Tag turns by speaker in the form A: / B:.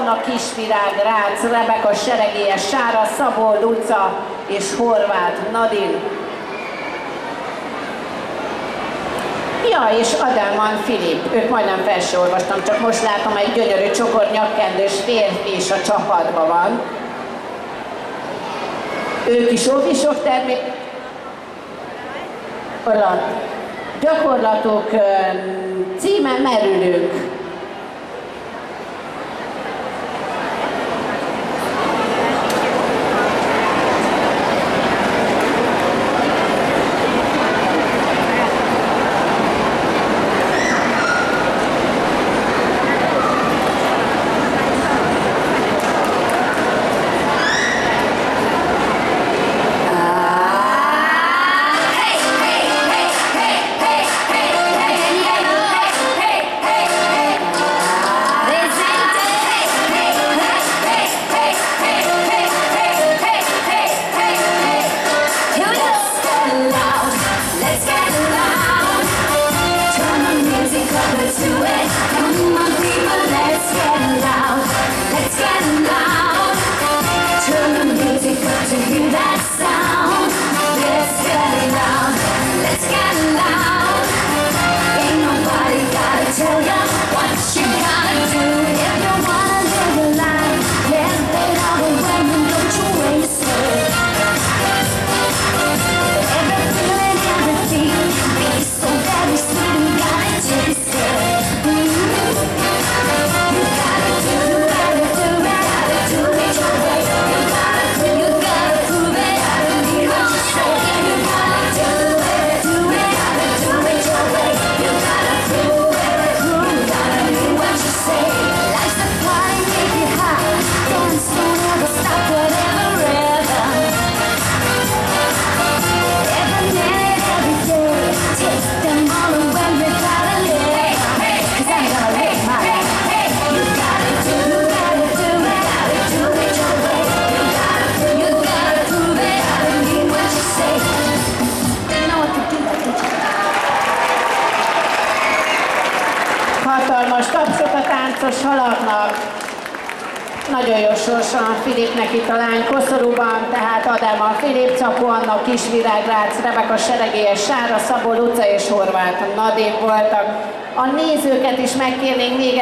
A: Anna Kisvirág, Rácz, Rebeka Seregélyes, Sára, Szabó, Luca és Horváth Nadin. Ja, és Adelman Filip, őt majdnem fel se olvastam, csak most látom, egy gyönyörű csokor nyakkendős férfi is a csapatban van. Ők is óvisok gyakorlatok címe merülünk. Hatalmas tapsot a táncos halaknak. Nagyon jó sorsa a Filipnek itt a lány koszorúban, tehát Adelman Filip, Capó Anna, Kisvirág, Rácz, Rebeka Seregélyes, Sára, Szabó, Luca és Horváth Nadin voltak. A nézőket is megkérnénk még